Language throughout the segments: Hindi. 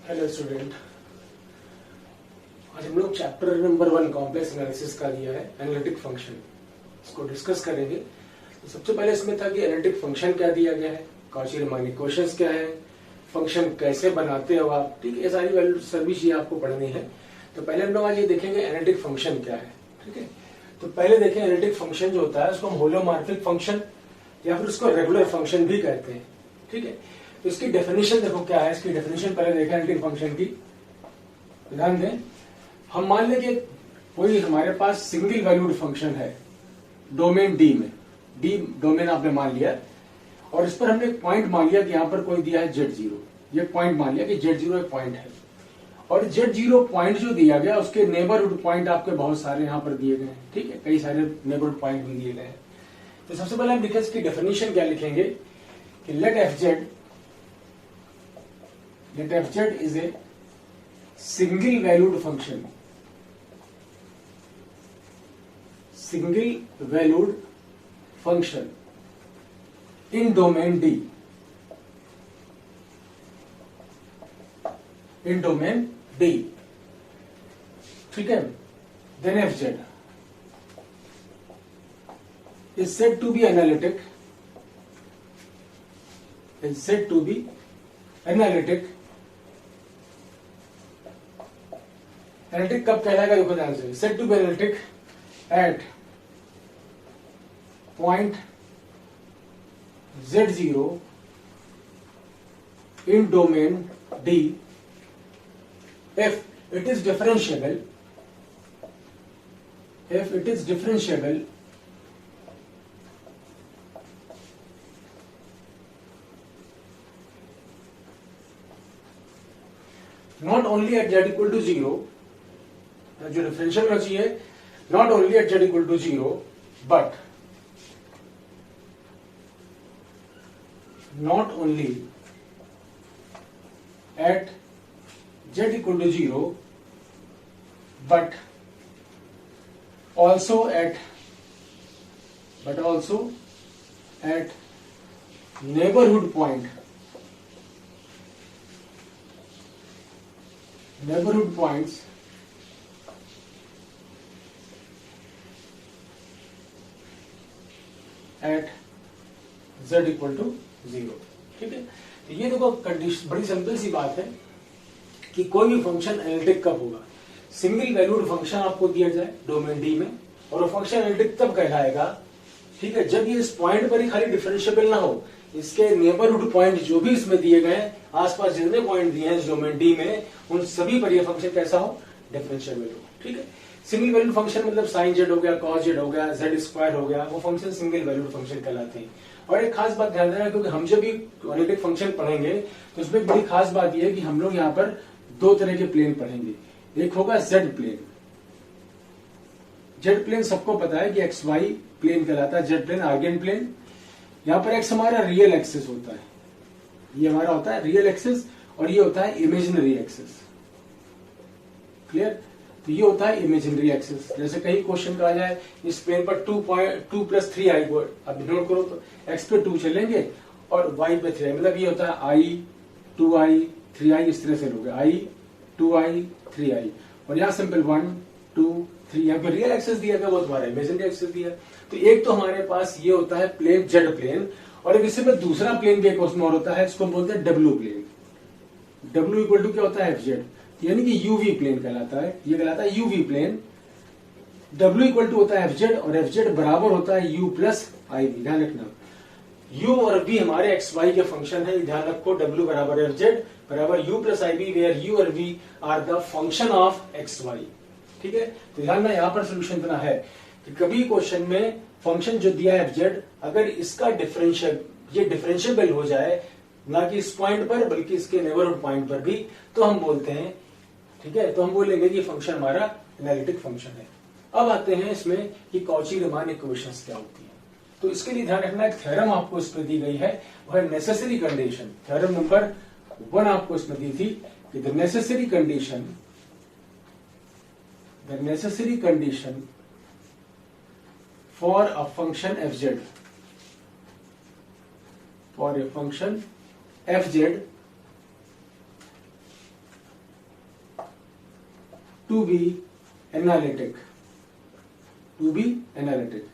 हेलो स्टूडेंट, आज हम लोग चैप्टर नंबर 1 कॉम्प्लेक्स एनालिसिस का दिया है एनालिटिक फंक्शन, इसको डिस्कस करेंगे। तो सबसे पहले इसमें था कि एनालिटिक फंक्शन क्या दिया गया है, कॉची-रीमान इक्वेशंस क्या है, फंक्शन कैसे बनाते हो आप, ठीक है, ये सारी वैल्यू सभी चीजें आपको पढ़नी है। तो पहले हम लोग आज ये देखेंगे एनालिटिक फंक्शन क्या है, ठीक है। तो पहले देखें एनालिटिक फंक्शन जो होता है उसको हम होलोमॉर्फिक फंक्शन या फिर उसको रेगुलर फंक्शन भी कहते हैं, ठीक है। तो इसकी डेफिनेशन देखो क्या है, इसकी डेफिनेशन पहले देखें एनालिटिक फंक्शन की। ध्यान दें, हम मान लें कि कोई हमारे पास सिंगल वैल्यूड फंक्शन है डोमेन डी में, डी डोमेन आपने मान लिया और इस पर हमने एक पॉइंट मान लिया कि यहां पर कोई दिया है z0, ये पॉइंट मान लिया कि z0 एक पॉइंट है और z0 पॉइंट जो दिया गया उसके नेबरहुड पॉइंट आपके बहुत सारे यहां पर दिए गए हैं, ठीक है, कई सारे नेबरहुड पॉइंट भी दिए गए हैं। तो सबसे पहले हम लिखें इसकी डेफिनेशन क्या लिखेंगे कि late fz is a single valued function, in domain D, ठीक है। then fz is said to be analytic, analytic कब कहलाएगा, देखो ध्यान से, said to be analytic at point z0 in domain D if it is differentiable not only at z equal to 0, जो डिफरेंशियल होना चाहिए not only at z equal to 0 but not only at z equal to 0 but also at neighborhood points at z equal to 0, ठीक है। तो ये देखो कंडीशन बड़ी सिंपल सी बात है कि कोई भी फंक्शन एनालिटिक कब होगा, सिंगल वैल्यूड फंक्शन आपको दिया जाए डोमेन डी में और वो फंक्शन एनालिटिक तब कहलाएगा, ठीक है, जब ये इस पॉइंट पर ही खाली डिफरेंशिएबल ना हो, इसके नेबरहुड पॉइंट जो भी इसमें दिए गए हैं, आसपास जितने पॉइंट दिए हैं डोमेन डी में, उन सभी पर ये फंक्शन कैसा हो, डिफरेंशिएबल हो, ठीक है। सिंगल वैल्यूड फंक्शन मतलब साइन जेड हो गया, कॉस जेड हो गया, जेड स्क्वायर हो गया, वो फंक्शन सिंगल वैल्यूड फंक्शन कहलाते हैं। और एक खास बात ध्यान देना, क्योंकि हम जब भी एनालिटिक फंक्शन पढ़ेंगे तो उसमें बड़ी खास बात यह है कि हम लोग यहाँ पर दो तरह के प्लेन पढ़ेंगे। एक होगा जेड प्लेन, जेड प्लेन सबको पता है कि एक्स वाई प्लेन कहलाता है, जेड प्लेन आर्गेन प्लेन। यहाँ पर एक्स हमारा रियल एक्सिस होता है, ये हमारा होता है रियल एक्सिस और ये होता है इमेजिनरी एक्सिस, क्लियर। तो ये होता है इमेजिनरी एक्सिस। जैसे कहीं क्वेश्चन का आ जाए इस प्लेन पर 2 + 3i को अब नोट करो, तो x पे 2 चलेंगे और y पे 3i, मतलब ये होता है i 2i 3i, इस तरह से लोगे i 2i 3i और यहाँ सिंपल 1 2 3, यहाँ पे रियल एक्सिस दिया गया, वो तुम्हारा इमेजिनरी एक्सिस दिया। तो एक तो हमारे पास ये होता है प्लेन जेड प्लेन और एक इससे दूसरा प्लेन भी एक उसमें और होता है, इसको बोलते हैं W plane. W equal to क्या होता है, fz, यानी कि यूवी प्लेन कहलाता है, ये कहलाता है UV plane. W equal to होता है fz और fz बराबर होता है u प्लस iv। ध्यान रखना, u और v हमारे एक्स वाई के फंक्शन है, ध्यान रखो, W बराबर fz बराबर u plus iv, where u और v are the function of X Y, ठीक है। तो ध्यान ना, यहाँ पर सोल्यूशन इतना है कि कभी क्वेश्चन में फंक्शन जो दिया है fz, अगर इसका डिफरेंशिएबल हो जाए, ना कि इस पॉइंट पर बल्कि इसके नेबरहुड पॉइंट पर भी, तो हम बोलते हैं, ठीक है, तो हम बोलेंगे कि फंक्शन हमारा एनालिटिक फंक्शन है। अब आते हैं इसमें कि कॉची-रीमान इक्वेशंस क्या होती है। तो इसके लिए ध्यान रखना, एक थ्योरम आपको इसमें दी गई है, वो है नेसेसरी कंडीशन। थ्योरम नंबर 1 आपको इसमें दी थी कि the necessary condition for a function fz, to be analytic, to be analytic.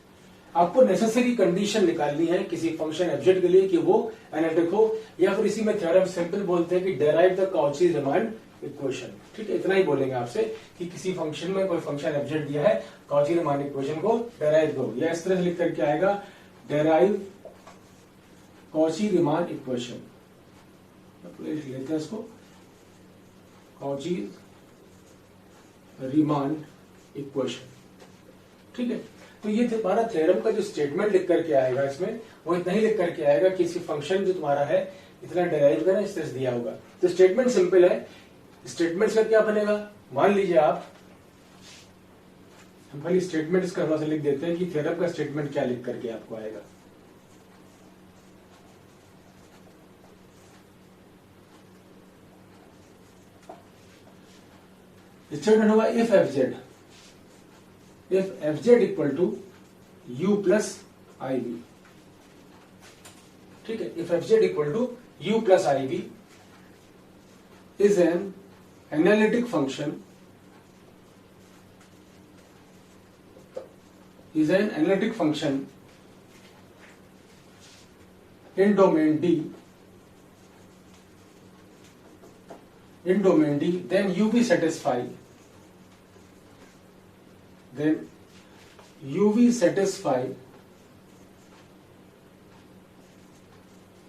आपको नेसेसरी कंडीशन निकालनी है किसी फंक्शन एफजेड के लिए कि वो एनालिटिक हो, या फिर इसी में थ्योरम सिंपल बोलते हैं कि derive the Cauchy remand equation. ठीक है, इतना ही बोलेंगे आपसे कि किसी फंक्शन में कोई फंक्शन एफजेड दिया है, कॉची रिमांड इक्वेशन को डेराइव करो, या इस तरह से लिख करके आएगा डेराइव कॉची रिमांड इक्वेशन। लेते हैं इसको कॉची रिमांड इक्वेशन। ठीक है, तो ये हमारा थ्योरम का जो स्टेटमेंट लिख करके आएगा इसमें, वो इतना ही लिख करके आएगा कि किसी फंक्शन जो तुम्हारा है इतना डेराइव करना, इस तरह से दिया होगा। तो स्टेटमेंट सिंपल है। स्टेटमेंट का क्या बनेगा, मान लीजिए आप, हम खाली स्टेटमेंट इसका थोड़ा सा लिख देते हैं कि थ्योरम का स्टेटमेंट क्या लिख करके आपको आएगा। स्टेटमेंट होगा if FZ equal to u plus I V. ठीक है, if FZ equal to u plus I V is an analytic function, is an analytic function in domain D, then UV satisfy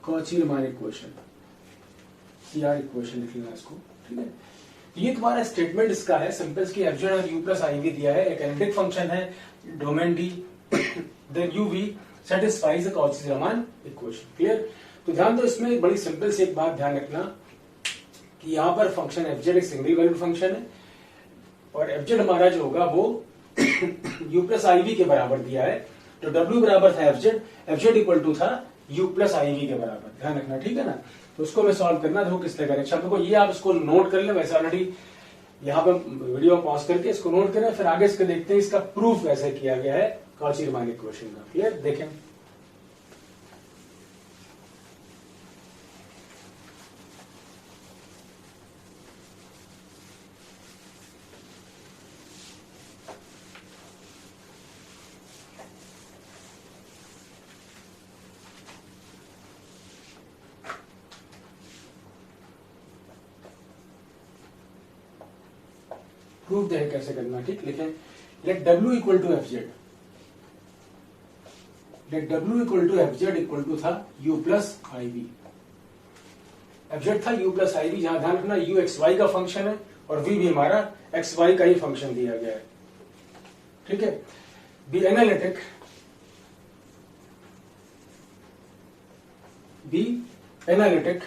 Cauchy-Riemann equation, CR equation लिख लेना इसको। ठीक है, ये तुम्हारा स्टेटमेंट इसका है सिंपल, की एफजेड और u प्लस आई वी दिया है, एक एनालिटिक फंक्शन है domain D, then uv satisfies the Cauchy-Riemann equation. Clear? तो ध्यान दो, इसमें एक बड़ी सिंपल से एक बात ध्यान रखना कि यहां पर फंक्शन एफजेड एक सिंगल वैल्यूड फंक्शन है, और एफजेड हमारा जो होगा वो u प्लस आई वी के बराबर दिया है। तो w बराबर था एफजेड इक्वल टू था u प्लस आई वी के बराबर, ध्यान रखना। ठीक है ना, तो उसको मैं सॉल्व करना, देखो किस तरह करें। अच्छा देखो, ये आप इसको नोट कर ले, वैसे ऑलरेडी यहाँ पे वीडियो पॉज करके इसको नोट करें, फिर आगे इसको देखते हैं इसका प्रूफ कैसे किया गया है Cauchy-Riemann इक्वेशन का। क्लियर? देखें, प्रूफ देखें कैसे करना। ठीक, लिखें let W equal to FZ, let W equal to FZ equal to था u plus I V. FZ था u प्लस आई वी, जहां ध्यान रखना u एक्स वाई का फंक्शन है और v भी हमारा एक्स वाई का ही फंक्शन दिया गया है। ठीक है, B analytic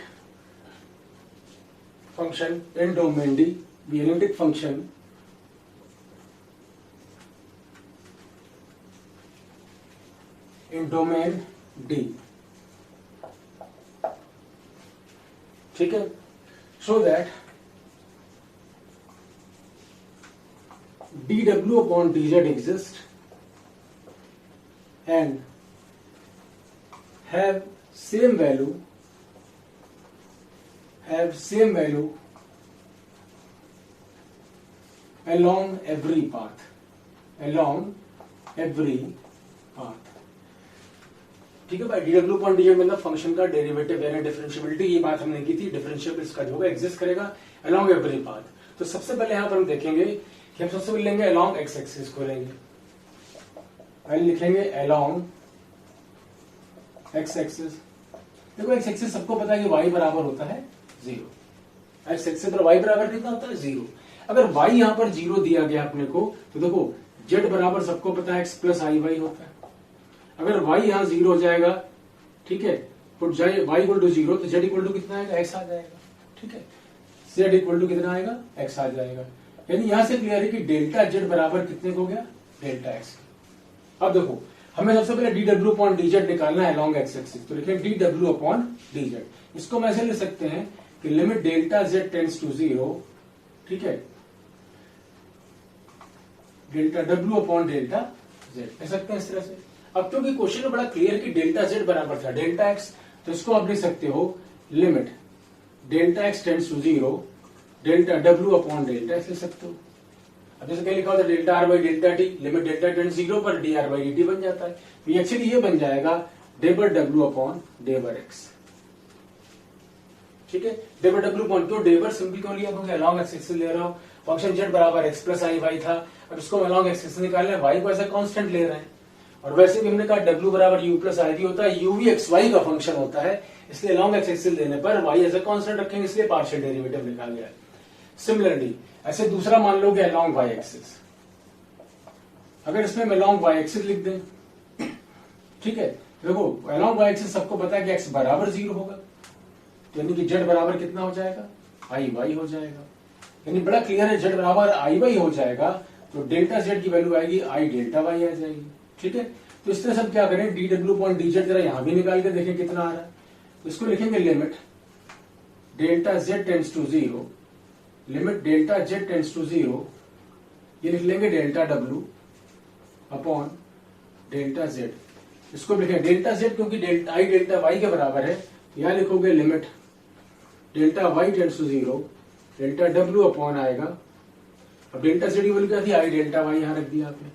function in domain D, B analytic function in domain D। ठीक है, so that dw upon dz exists and have same value along every path, ठीक है भाई। dw upon dz मतलब फंक्शन का डेरिवेटिव यानी डिफरेंशियबिलिटी, ये बात हमने की थी। डिफरेंशियल इसका जो होगा एग्जिस्ट करेगा along every path। तो सबसे पहले यहां पर हम देखेंगे कि हम सबसे पहले लेंगे along x एक्सिस को लेंगे, पहले लिखेंगे along x एक्सिस। देखो x एक्सिस सबको पता है कि y बराबर होता है 0। x एक्सिस पर y बराबर कितना होता है 0। अगर y यहां पर 0 दिया गया अपने को, तो देखो z बराबर सबको पता है x प्लस आई वाई होता है। अगर y यहां 0 हो जाएगा, ठीक है, पुट जाए y इक्वल टू 0, तो z इक्वल टू कितना आएगा, x आ जाएगा। ठीक है, z इक्वल टू कितना आएगा, x आ जाएगा। यानी यहां से क्लियर है कि डेल्टा z बराबर कितने को हो गया, डेल्टा x। अब देखो, हमें सबसे पहले dw अपॉन dz निकालना है along x एक्सिस, तो लिखें dw अपॉन dz। इसको हम ऐसे लिख सकते हैं कि limit delta z tends to 0, ठीक है, delta w upon delta z कह सकते हैं इस तरह से। अब क्योंकि क्वेश्चन में बड़ा क्लियर कि डेल्टा z बराबर था डेल्टा x, तो इसको आप लिख सकते हो limit delta x tends to 0, delta w upon delta x लिख सकते हो। अब जैसे कहीं लिखा होता है delta R by delta T, limit delta tend 0 पर D R by D T बन जाता है। तो एक्चुअली ये बन जाएगा डेबर डब्ल्यू अपॉन डेबर एक्स। ठीक है, डेबर डब्ल्यू अपॉन, क्यों डेबर सिंपल क्यों लिया, क्योंकि अलॉन्ग एक्स एक्सिस ले रहा हूं। फंक्शन जेड बराबर एक्स प्लस आई वाई था, अब इसको अलॉन्ग एक्स एक्सिस निकालना है, वाई को ऐसा कांस्टेंट ले रहे हैं। और वैसे भी हमने कहा डब्ल्यू बराबर यू प्लस आई वी होता है, यू भी एक्स वाई का फंक्शन होता है, इसलिए अलॉन्ग एक्स एक्सिस लेने पर वाई एज अ कांस्टेंट रखेंगे, इसलिए पार्शियल डेरिवेटिव लिखा गया है। सिमिलरली ऐसे दूसरा मान लो कि अलॉन्ग वाई एक्सिस, अगर इसमें हम अलॉन्ग वाई एक्सिस लिख दें, ठीक है, देखो अलॉन्ग वाई एक्सिस सबको पता है कि एक्स बराबर 0 होगा, यानी कि जेड बराबर कितना हो जाएगा, आई वाई हो जाएगा। यानी बड़ा क्लियर है, जेड बराबर आई वाई हो जाएगा तो डेल्टा जेड की वैल्यू आएगी आई डेल्टा वाई आ जाएगी। ठीक है, तो इस तरह से हम क्या करें, D W point D Z जरा यहां भी निकाल के देखें कितना आ रहा है। तो इसको लिखेंगे limit delta Z tends to 0, limit delta Z tends to 0, ये लिख लेंगे delta W upon delta Z. इसको लिखें डेल्टा जेड क्योंकि डेल्टा आई डेल्टा वाई के बराबर है, यहां लिखोगे limit delta Y tends to 0, delta W upon आएगा, अब डेल्टा जेड की वैल्यू क्या थी, आई डेल्टा वाई यहां रख दिया आपने।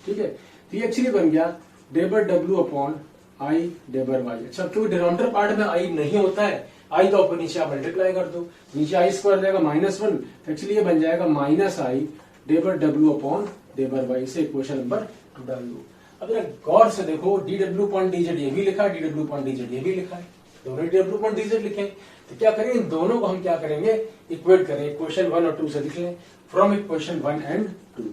ठीक है, तो ये एक्चुअली बन गया डेबर डब्ल्यू अपॉन आई डेबर वाई। अच्छा, क्योंकि डिनोमिनेटर पार्ट में आई नहीं होता है, आई का ऊपर नीचे आप मल्टीप्लाई कर दो, नीचे आई स्क्वायर जाएगा -1, तो एक्चुअली ये बन जाएगा माइनस आई डेबर डब्ल्यू अपॉन डेबर वाई। से इक्वेशन नंबर 2 डाल दो। अब जरा गौर से देखो, D W point D Z ये भी लिखा है, D W point D Z ये भी लिखा है, दोनों D W point D Z लिखे। तो क्या करें, इन दोनों को हम क्या करेंगे, इक्वेट करें, इक्वेशन 1 और 2 से लिख लें, फ्रॉम इक्वेशन 1 एंड 2।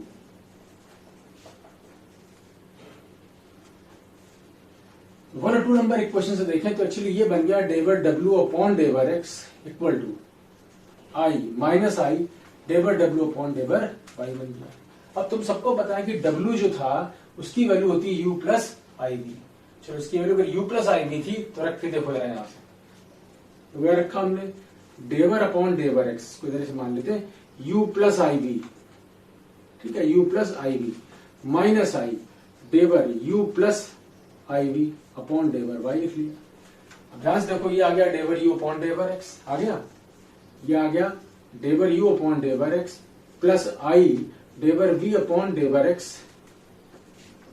1 और 2 नंबर इक्वेशन से देखें तो एक्चुअली ये बन गया डेबर डब्ल्यू अपॉन डेबर X equal to I minus I डेबर डब्ल्यू अपॉन डेबर वाई बन गया। अब तुम सबको पता है कि डब्ल्यू जो था उसकी वैल्यू होती है यू प्लस आई बी। चलो इसकी वैल्यू अगर यू प्लस आई बी थी तो रख के देखो यहां से, तो वह रखा हमने डेबर अपॉन डेबर एक्स को इधर से मान लेते हैं यू प्लस आई बी। ठीक है, U plus I B minus I डेबर U plus I B upon डेबर वाई लिख लिया। अब ध्यान से देखो, ये आ गया डेबर यू अपॉन डेबर एक्स आ गया, ये आ गया डेबर यू अपॉन डेबर एक्स प्लस आई डेबर वी अपॉन डेबर X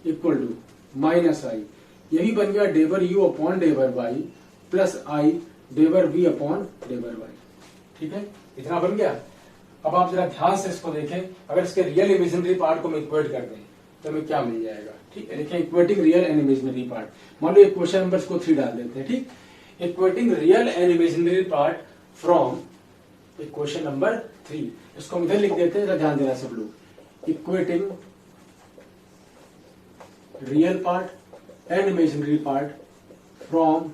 equal to minus I, ये भी बन गया डेबर यू अपॉन डेबर वाई प्लस आई डेबर वी अपॉन डेबर वाई। ठीक है, इतना बन गया। अब आप जरा ध्यान से इसको देखें, अगर इसके रियल इमेजिनरी पार्ट को हम इक्वेट कर दें तो हमें क्या मिल जाएगा। ठीक है, देखें equating real and imaginary part, मान लो क्वेश्चन नंबर को 3 डाल देते हैं। ठीक, equating real and imaginary part from equation number 3, इसको हम इधर लिख देते हैं, ध्यान देना सब लोग, equating real part and imaginary part from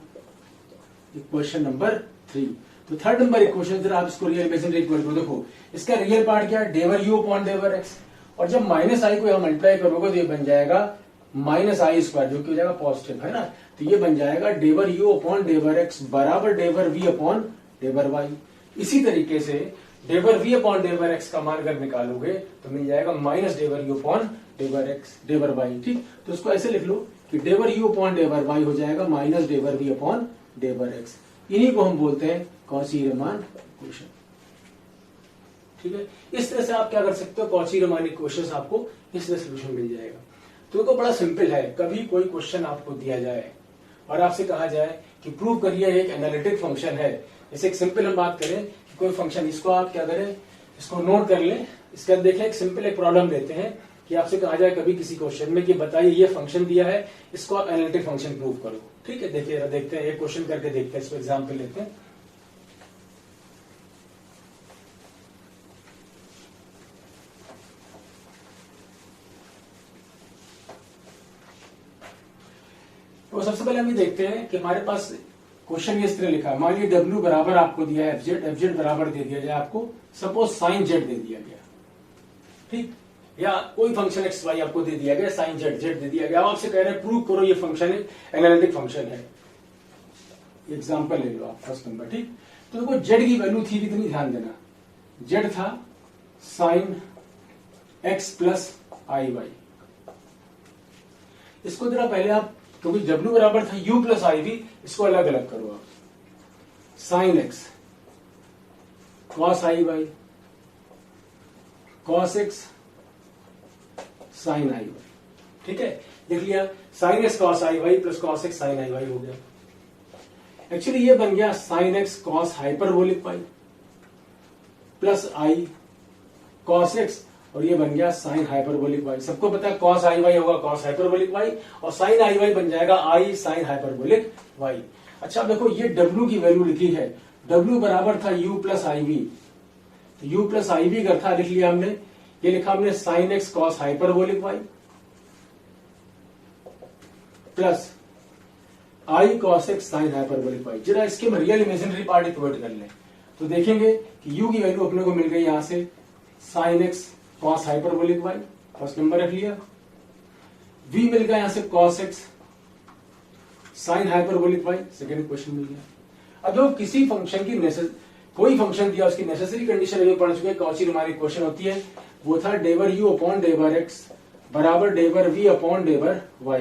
equation number 3। तो थर्ड नंबर इक्वेशन जरा आप इसको रियल इमेजिनरी इक्वल करो। देखो इसका रियल पार्ट क्या है, डेवर यू अपॉन डेवर एक्स, और जब माइनस आई को यहां मल्टीप्लाई करोगे तो ये बन जाएगा माइनस आई स्क्वायर, जो कि हो जाएगा पॉजिटिव, है ना। तो ये बन जाएगा डेवर यू अपॉन डेवर एक्स बराबर डेवर वी अपॉन डेवर वाई। इसी तरीके से डेवर वी अपॉन डेवर एक्स का मान अगर निकालोगे तो मिल जाएगा माइनस डेवर यू अपॉन डेवर एक्स डेवर वाई। ठीक, तो उसको ऐसे लिख लो कि डेवर यू अपॉन डेवर वाई हो जाएगा माइनस डेवर वी अपॉन डेवर एक्स। इन्हीं को हम बोलते हैं कॉची-रीमान इक्वेशन। ठीक है, इस तरह से आप क्या कर सकते हो, कॉची-रीमान इक्वेशन आपको इस तरह सोल्यूशन मिल जाएगा। तो देखो बड़ा सिंपल है, कभी कोई क्वेश्चन आपको दिया जाए और आपसे कहा जाए कि प्रूव करिए एक एनालिटिक फंक्शन है, जैसे एक सिंपल हम बात करें कि कोई फंक्शन, इसको आप क्या करें, इसको नोट कर लें। इसके बाद देखें एक सिंपल एक प्रॉब्लम लेते हैं कि आपसे कहा जाए कभी किसी क्वेश्चन में कि बताइए ये फंक्शन दिया है, इसको आप एनालिटिक फंक्शन प्रूव करो। ठीक है, देखिए देखते हैं, एक क्वेश्चन करके देखते हैं, इसको एग्जाम्पल लेते हैं। तो सबसे पहले हम ये देखते हैं कि हमारे पास क्वेश्चन इस तरह लिखा है, मान लीजिए डब्ल्यू बराबर आपको दिया है एफ जेड बराबर दे दिया जाए आपको, सपोज साइन जेड दे दिया गया। ठीक, या कोई फंक्शन एक्स वाई आपको दे दिया गया, साइन जेड जेड दे दिया गया, आप आपसे कह रहे हैं प्रूव करो ये फंक्शन एनालिटिक फंक्शन है। एग्जांपल ले लो आप फर्स्ट नंबर। ठीक, तो देखो जेड की वैल्यू थी कितनी, ध्यान देना, जेड था साइन एक्स प्लस आई वाई। इसको जरा पहले आप, क्योंकि डब्ल्यू बराबर था यू प्लस आई वी, इसको अलग अलग करो आप, sine x cos I Y cos x sin i y। ठीक है, देख लिया, sin x cos i y plus cos x sin i y हो गया। एक्चुअली ये बन गया sin x cos hyperbolic y plus i cos x, और ये बन गया sin हाइपरबोलिक y। सबको पता है cos i y होगा cos हाइपरबोलिक y, और sin i y बन जाएगा i sin हाइपरबोलिक y। अच्छा अब देखो, ये w की वैल्यू लिखी है, w बराबर था u प्लस आई वी, तो u प्लस आई वी का था, लिख लिया हमने, ये लिखा हमने sin x cos hyperbolic y plus i cos x sin hyperbolic y। जरा इसके हम रियल इमेजिनरी पार्ट इक्वेट कर लें तो देखेंगे कि u की वैल्यू अपने को मिल गई यहां से sin x cos hyperbolic y, first number रख लिया, v मिल गया यहां से cos x sin hyperbolic y, second question मिल गया। अब लोग किसी फंक्शन की कोई फंक्शन दिया, उसकी नेसेसरी कंडीशन अभी पढ़ चुके हैं, कौची हमारी क्वेश्चन होती है, वो था डेवर u अपॉन डेवर x बराबर डेवर v अपॉन डेवर y,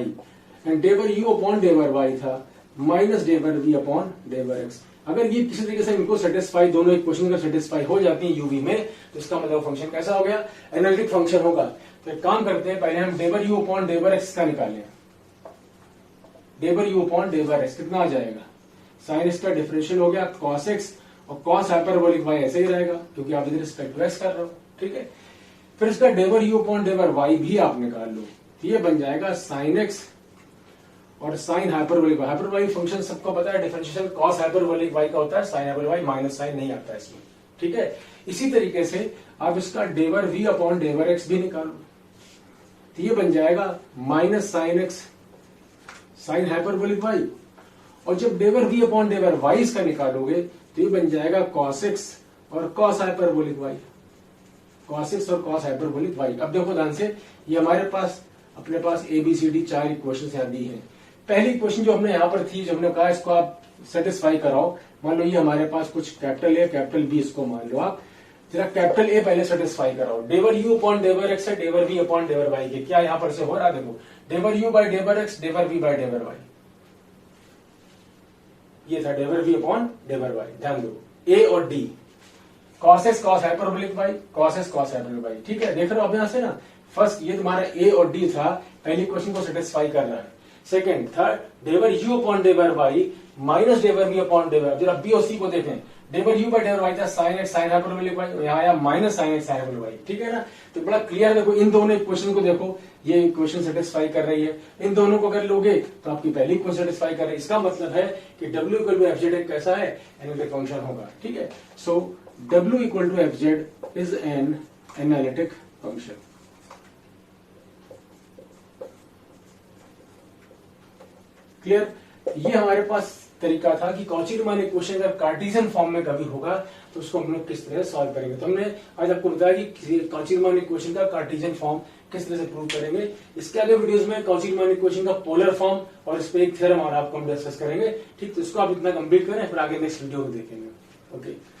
एंड डेवर u अपॉन डेवर y था माइनस डेवर v अपॉन डेवर x। अगर ये किसी तरीके से इनको सेटिस्फाई, दोनों इक्वेशन का सेटिस्फाई हो जाती है uv में, तो इसका मतलब फंक्शन कैसा हो गया, एनालिटिक फंक्शन होगा। तो एक काम करते हैं, पहले हम डेवर u अपॉन डेवर x का निकालें। डेवर u अपॉन डेवर x कितना आ जाएगा, साइन x का डिफरेंशियल हो गया cos x, और cos हाइपरबोलिक y ऐसे ही रहेगा क्योंकि आप इधर रिस्पेक्ट टू x कर रहे हो। ठीक है, फिर इसका डेवर u अपॉन डेवर y भी आप निकाल लो, तो ये बन जाएगा साइन x और sign hyperbolic y। Hyperbolic function सबको पता है, डिफरेंशियल cos हाइपरबोलिक y का होता है, sine hyperbolic y minus sine नहीं आता इसमें। ठीक है, इसी तरीके से आप इसका डेवर v अपॉन डेवर x भी निकालो, तो ये बन जाएगा minus sine x sine hyperbolic y, और जब डेवर v अपॉन डेवर y इसका निकालोगे तो ये बन जाएगा cos x और cos hyperbolic y, cos x और cos हाइपरबोलिक y। अब देखो ध्यान से, ये हमारे पास अपने पास A B C D 4 equation यहाँ दी है। पहली इक्वेशन जो हमने यहाँ पर थी, जो हमने कहा इसको आप सेटिस्फाई कराओ, मान लो ये हमारे पास कुछ कैपिटल ए कैपिटल बी, इसको मान लो आप, जरा कैपिटल ए पहले सेटिस्फाई कराओ, डेवर u अपॉन डेवर एक्स है डेवर v अपॉन डेवर y के, क्या यहाँ पर से हो रहा है, देखो डेवर u बाय डेवर एक्स डेवर v बाय डेवर y, ये था डेवर v अपॉन डेवर y। ध्यान दो, a और d, cos x cos hyperbolic y, cos x cos hyperbolic y। ठीक है, देख रहे हो अब यहां से ना, फर्स्ट ये तुम्हारा a और d था, पहली क्वेश्चन को सेटिस्फाई कर रहा है। सेकंड, थर्ड, डेवर u अपॉन डेवर y माइनस डेवर v अपॉन डेवर, जरा b और c को देखें, डेवर u बाय डेवर y था sine x sine hyperbolic y, यहाँ आया minus sine x sine hyperbolic y। ठीक है ना, तो बड़ा क्लियर, देखो इन दोनों इक्वेशन को देखो, ये इक्वेशन सेटिस्फाई कर रही है, इन दोनों को अगर लोगे तो आपकी पहली इक्वेशन सेटिस्फाई कर रही है। इसका मतलब है कि w इक्वल टू fz एक कैसा है, एनालिटिक फंक्शन होगा। ठीक है, so w equal to fz is an analytic function. Clear, ये हमारे पास तरीका था कि कॉची-रीमान इक्वेशन अगर कार्टेशियन फॉर्म में कभी होगा तो उसको हम लोग किस तरह से सॉल्व करेंगे। तो हमने आज आपको बताया कि कॉची-रीमान इक्वेशन का कार्टेशियन फॉर्म किस तरह से प्रूव करेंगे। इसके आगे वीडियोस में कॉची-रीमान इक्वेशन का पोलर फॉर्म और इस पे एक थ्योरम और आपको हम डिस्कस करेंगे। ठीक, तो इसको आप इतना कंप्लीट करें, फिर आगे नेक्स्ट वीडियो में देखेंगे। ओके।